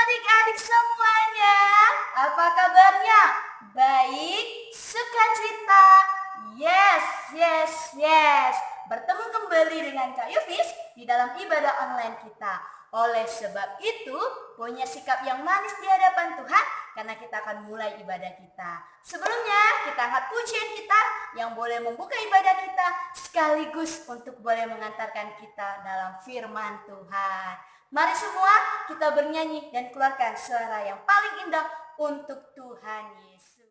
adik-adik semuanya, apa kabarnya? Baik, sukacita. Yes, yes, yes. Bertemu kembali dengan Kak Yufis di dalam ibadah online kita. Oleh sebab itu, punya sikap yang manis di hadapan Tuhan karena kita akan mulai ibadah kita. Sebelumnya, kita angkat pujian kita yang boleh membuka ibadah kita sekaligus untuk boleh mengantarkan kita dalam firman Tuhan. Mari semua kita bernyanyi dan keluarkan suara yang paling indah untuk Tuhan Yesus.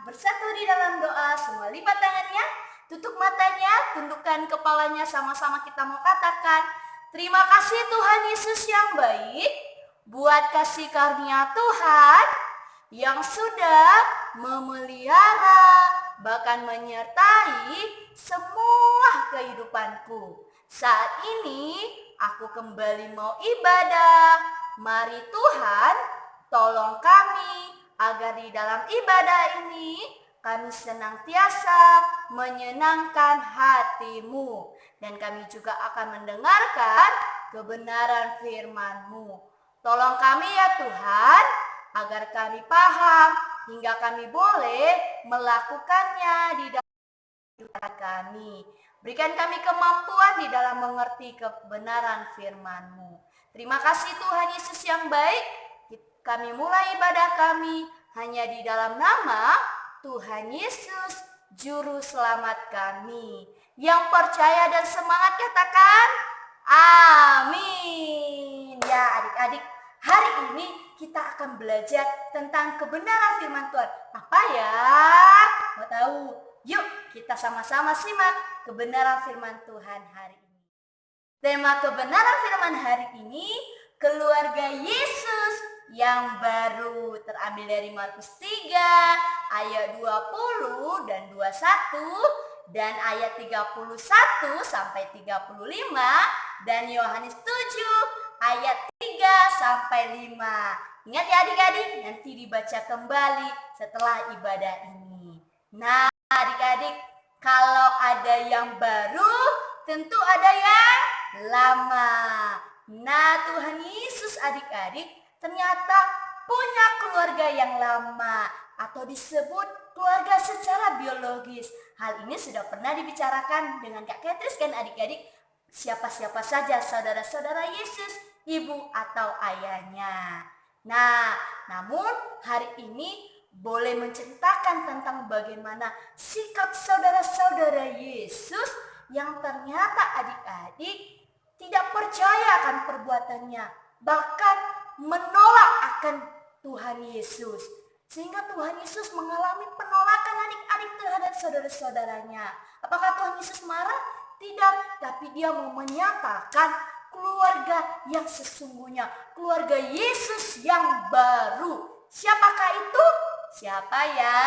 Bersatu di dalam doa, semua lipat tangannya, tutup matanya, tundukkan kepalanya, sama-sama kita mau katakan, terima kasih Tuhan Yesus yang baik, buat kasih karunia Tuhan yang sudah memelihara, bahkan menyertai semua kehidupanku. Saat ini aku kembali mau ibadah, mari Tuhan tolong kami agar di dalam ibadah ini kami senantiasa menyenangkan hati-Mu. Dan kami juga akan mendengarkan kebenaran firman-Mu. Tolong kami ya Tuhan, agar kami paham hingga kami boleh melakukannya di dalam kehidupan kami. Berikan kami kemampuan di dalam mengerti kebenaran firman-Mu. Terima kasih Tuhan Yesus yang baik. Kami mulai ibadah kami hanya di dalam nama Tuhan Yesus, Juru Selamat kami. Yang percaya dan semangat katakan, amin. Ya adik-adik, hari ini kita akan belajar tentang kebenaran firman Tuhan. Apa ya? Mau tahu? Yuk kita sama-sama simak kebenaran firman Tuhan hari ini. Tema kebenaran firman hari ini, keluarga Yesus yang baru, terambil dari Markus 3 ayat 20 dan 21 dan ayat 31 sampai 35 dan Yohanes 7 ayat 3 sampai 5. Ingat ya adik-adik, nanti dibaca kembali setelah ibadah ini. Nah adik-adik, kalau ada yang baru tentu ada yang lama. Nah Tuhan Yesus adik-adik ternyata punya keluarga yang lama atau disebut keluarga secara biologis. Hal ini sudah pernah dibicarakan dengan Kak Ketris kan adik-adik, siapa-siapa saja saudara-saudara Yesus, ibu atau ayahnya. Nah, namun hari ini boleh menceritakan tentang bagaimana sikap saudara-saudara Yesus yang ternyata adik-adik tidak percaya akan perbuatannya, bahkan menolak akan Tuhan Yesus. Sehingga Tuhan Yesus mengalami penolakan adik-adik terhadap saudara-saudaranya. Apakah Tuhan Yesus marah? Tidak, tapi dia mau menyatakan keluarga yang sesungguhnya, keluarga Yesus yang baru. Siapakah itu? Siapa ya?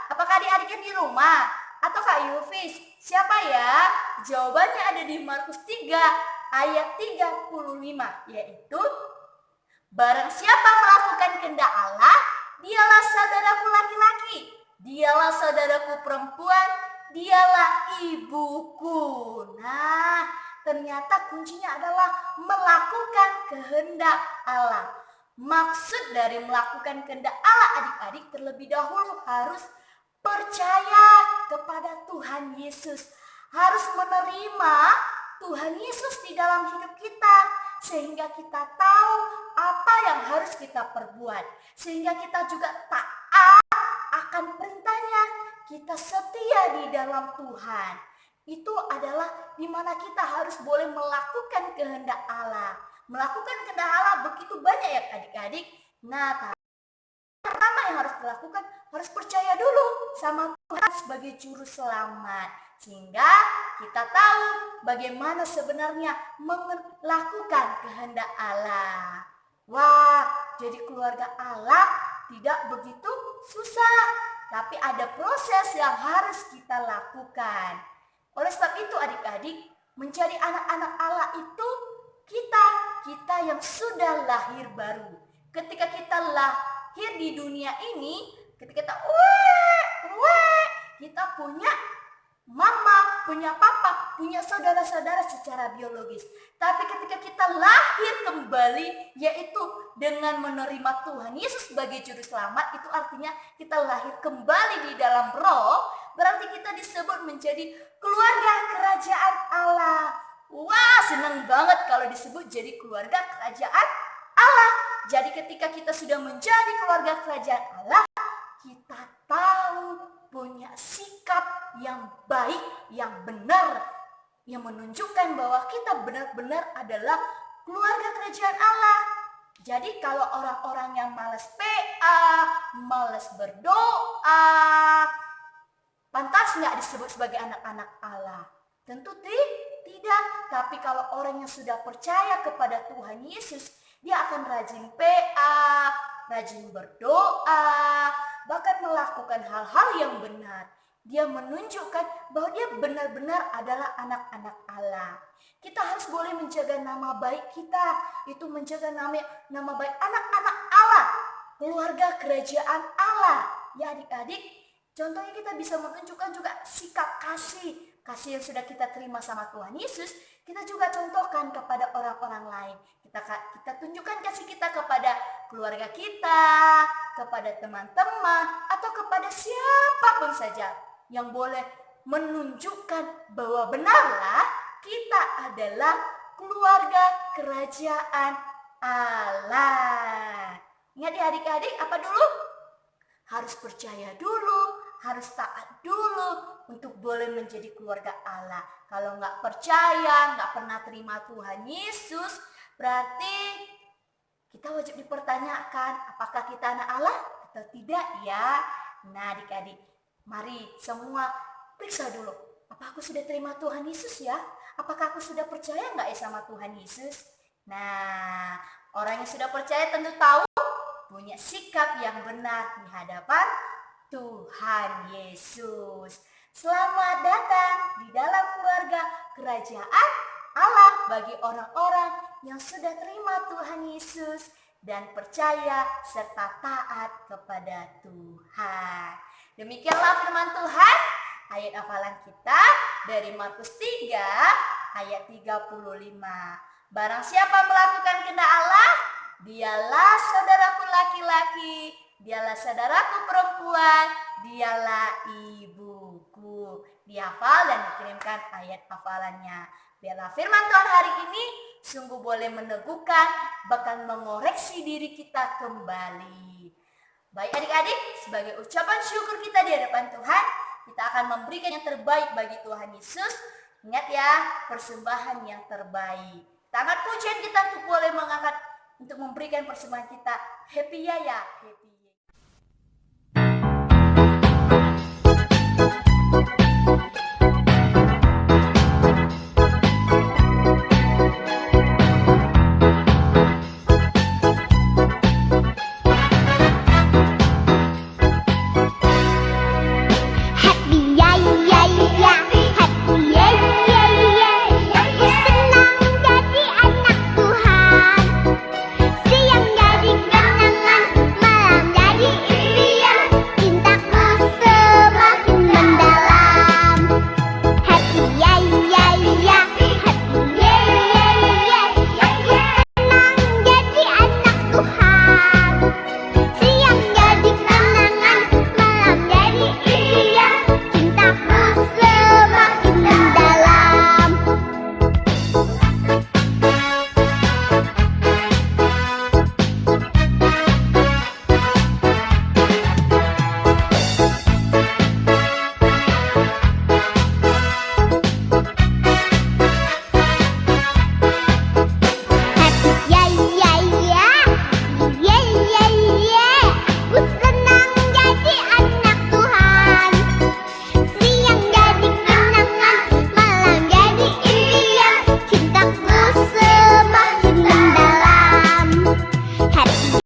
Apakah adik-adik yang di rumah? Atau Kak Yufis? Siapa ya? Jawabannya ada di Markus 3 ayat 35, yaitu barang siapa melakukan kehendak Allah, dialah saudaraku laki-laki, dialah saudaraku perempuan, dialah ibuku. Nah, ternyata kuncinya adalah melakukan kehendak Allah. Maksud dari melakukan kehendak Allah adik-adik terlebih dahulu harus percaya kepada Tuhan Yesus. Harus menerima Tuhan Yesus di dalam hidup kita. Sehingga kita tahu apa yang harus kita perbuat. Sehingga kita juga taat akan perintahnya. Kita setia di dalam Tuhan. Itu adalah di mana kita harus boleh melakukan kehendak Allah. Melakukan kehendak Allah begitu banyak ya adik-adik. Nah, pertama yang harus dilakukan, harus percaya dulu sama Tuhan sebagai juru selamat. Sehingga kita tahu bagaimana sebenarnya melakukan kehendak Allah. Wah, jadi keluarga Allah tidak begitu susah. Tapi ada proses yang harus kita lakukan. Oleh sebab itu adik-adik, menjadi anak-anak Allah itu kita yang sudah lahir baru. Ketika kita lahir di dunia ini, ketika kita punya mama, punya papa, punya saudara-saudara secara biologis. Tapi ketika kita lahir kembali, yaitu dengan menerima Tuhan Yesus sebagai juru selamat, itu artinya kita lahir kembali di dalam roh, berarti kita disebut menjadi keluarga kerajaan Allah. Wah, senang banget kalau disebut jadi keluarga kerajaan Allah. Jadi ketika kita sudah menjadi keluarga kerajaan Allah, kita tahu punya sikap yang baik, yang benar, yang menunjukkan bahwa kita benar-benar adalah keluarga kerajaan Allah. Jadi kalau orang-orang yang malas PA, malas berdoa, pantas nggak disebut sebagai anak-anak Allah? Tentu tidak. Tapi kalau orang yang sudah percaya kepada Tuhan Yesus, dia akan rajin PA, rajin berdoa, bahkan melakukan hal-hal yang benar. Dia menunjukkan bahwa dia benar-benar adalah anak-anak Allah. Kita harus boleh menjaga nama baik kita, itu menjaga nama baik anak-anak Allah, keluarga kerajaan Allah. Ya adik-adik, contohnya kita bisa menunjukkan juga sikap kasih yang sudah kita terima sama Tuhan Yesus, kita juga contohkan kepada orang-orang lain. Kita tunjukkan kasih kita kepada keluarga kita, kepada teman-teman, atau kepada siapapun saja yang boleh menunjukkan bahwa benarlah kita adalah keluarga kerajaan Allah. Ingat ya adik-adik, apa dulu? Harus percaya dulu, harus taat dulu untuk boleh menjadi keluarga Allah. Kalau nggak percaya, nggak pernah terima Tuhan Yesus, berarti kita wajib dipertanyakan apakah kita anak Allah atau tidak ya. Nah adik-adik, mari semua periksa dulu. Apa aku sudah terima Tuhan Yesus ya? Apakah aku sudah percaya nggak ya sama Tuhan Yesus? Nah, orang yang sudah percaya tentu tahu punya sikap yang benar di hadapan Tuhan Yesus. Selamat datang di dalam keluarga kerajaan Allah bagi orang-orang yang sudah terima Tuhan Yesus dan percaya serta taat kepada Tuhan. Demikianlah firman Tuhan, ayat hafalan kita dari Markus 3 ayat 35. Barang siapa melakukan kehendak Allah, dialah saudaraku laki-laki, dialah saudaraku perempuan, dialah ibuku. Dihafal dan dikirimkan ayat hafalannya. Biarlah firman Tuhan hari ini sungguh boleh meneguhkan, bahkan mengoreksi diri kita kembali. Baik adik-adik, sebagai ucapan syukur kita di hadapan Tuhan, kita akan memberikan yang terbaik bagi Tuhan Yesus. Ingat ya, persembahan yang terbaik. Kita angkat pujian kita untuk boleh mengangkat, untuk memberikan persembahan kita Happy ya, happy. Happy ya ya ya, happy ya ya ya. Aku senang jadi anak Tuhan. Siang jadi kenangan, malam jadi impian. Cintaku semakin mendalam. Happy ya ya ya, happy ya ya ya. Aku senang jadi anak Tuhan. Siang jadi kenangan, malam jadi impian. Cintaku semakin mendalam. Happy ya ya ya, ya ya ya. Aku senang jadi anak Tuhan. Siang jadi kenangan, malam jadi impian. Cintaku semakin mendalam. Happy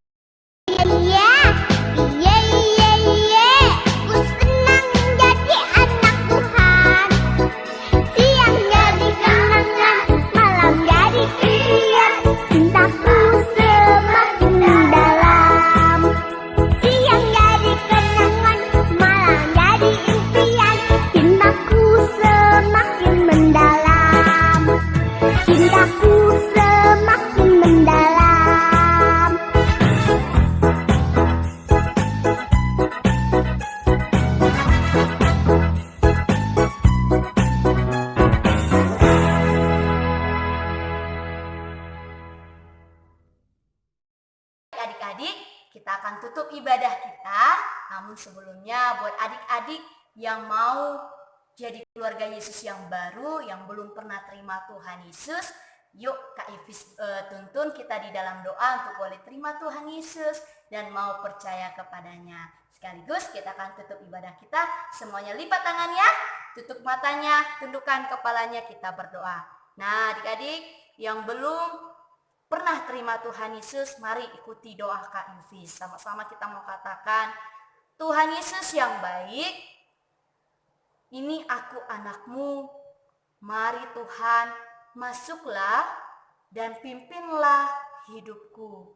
ya ya, ya ya ya. Aku senang jadi anak Tuhan. Siang jadi kenangan, malam jadi impian. Cintaku semakin mendalam. Siang jadi kenangan, malam jadi impian. Cintaku semakin mendalam. Cintaku semakin mendalam. Adik-adik, kita akan tutup ibadah kita. Namun sebelumnya buat adik-adik yang mau jadi keluarga Yesus yang baru, yang belum pernah terima Tuhan Yesus, yuk Kak Ivis tuntun kita di dalam doa untuk boleh terima Tuhan Yesus dan mau percaya kepadanya. Sekaligus kita akan tutup ibadah kita. Semuanya lipat tangannya, tutup matanya, tundukkan kepalanya, kita berdoa. Nah adik-adik yang belum pernah terima Tuhan Yesus, mari ikuti doa Kak Ivis. Sama-sama kita mau katakan, Tuhan Yesus yang baik, ini aku anakmu. Mari Tuhan, masuklah dan pimpinlah hidupku.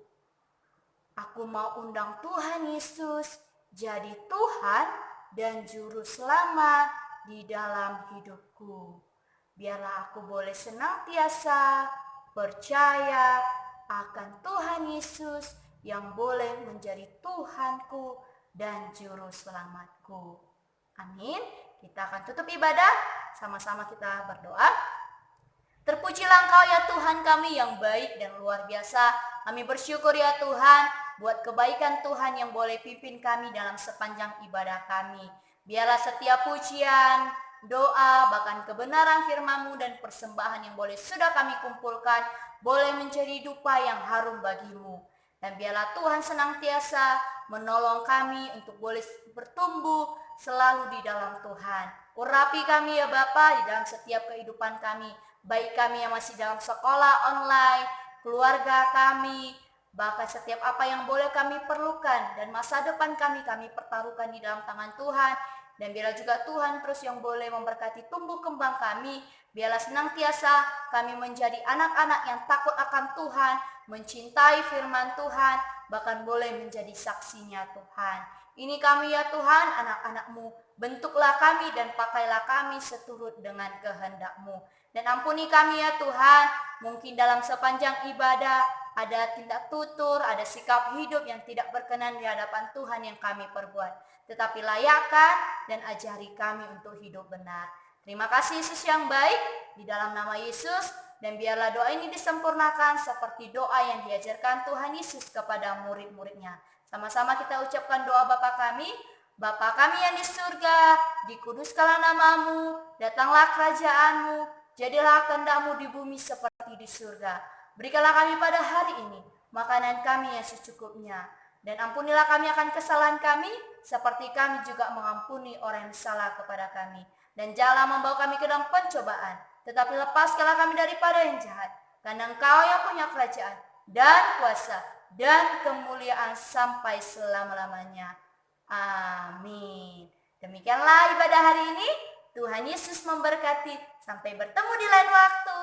Aku mau undang Tuhan Yesus jadi Tuhan dan Juru Selamat di dalam hidupku. Biarlah aku boleh senantiasa percaya akan Tuhan Yesus yang boleh menjadi Tuhanku dan Juru Selamatku. Amin. Kita akan tutup ibadah. Sama-sama kita berdoa. Terpujilah Engkau ya Tuhan kami yang baik dan luar biasa. Kami bersyukur ya Tuhan buat kebaikan Tuhan yang boleh pimpin kami dalam sepanjang ibadah kami. Biarlah setiap pujian, doa, bahkan kebenaran firman-Mu dan persembahan yang boleh sudah kami kumpulkan boleh menjadi dupa yang harum bagi-Mu. Dan biarlah Tuhan senantiasa menolong kami untuk boleh bertumbuh selalu di dalam Tuhan. Urapi kami ya Bapa di dalam setiap kehidupan kami, baik kami yang masih dalam sekolah online, keluarga kami, bahkan setiap apa yang boleh kami perlukan dan masa depan kami pertaruhkan di dalam tangan Tuhan. Dan biarlah juga Tuhan terus yang boleh memberkati tumbuh kembang kami. Biarlah senantiasa kami menjadi anak-anak yang takut akan Tuhan, mencintai firman Tuhan, bahkan boleh menjadi saksinya Tuhan. Ini kami ya Tuhan, anak-anak-Mu. Bentuklah kami dan pakailah kami seturut dengan kehendak-Mu. Dan ampuni kami ya Tuhan, mungkin dalam sepanjang ibadah ada tindak tutur, ada sikap hidup yang tidak berkenan di hadapan Tuhan yang kami perbuat. Tetapi layakkan dan ajari kami untuk hidup benar. Terima kasih Yesus yang baik, di dalam nama Yesus. Dan biarlah doa ini disempurnakan seperti doa yang diajarkan Tuhan Yesus kepada murid-muridnya. Sama-sama kita ucapkan doa Bapa kami. Bapa kami yang di surga, dikuduskanlah nama-Mu, datanglah kerajaan-Mu, jadilah kehendak-Mu di bumi seperti di surga. Berikanlah kami pada hari ini makanan kami yang secukupnya. Dan ampunilah kami akan kesalahan kami, seperti kami juga mengampuni orang yang salah kepada kami. Dan janganlah membawa kami ke dalam pencobaan, tetapi lepaskanlah kami daripada yang jahat. Karena Engkau yang punya kerajaan, dan kuasa, dan kemuliaan sampai selama-lamanya. Amin. Demikianlah ibadah hari ini. Tuhan Yesus memberkati. Sampai bertemu di lain waktu.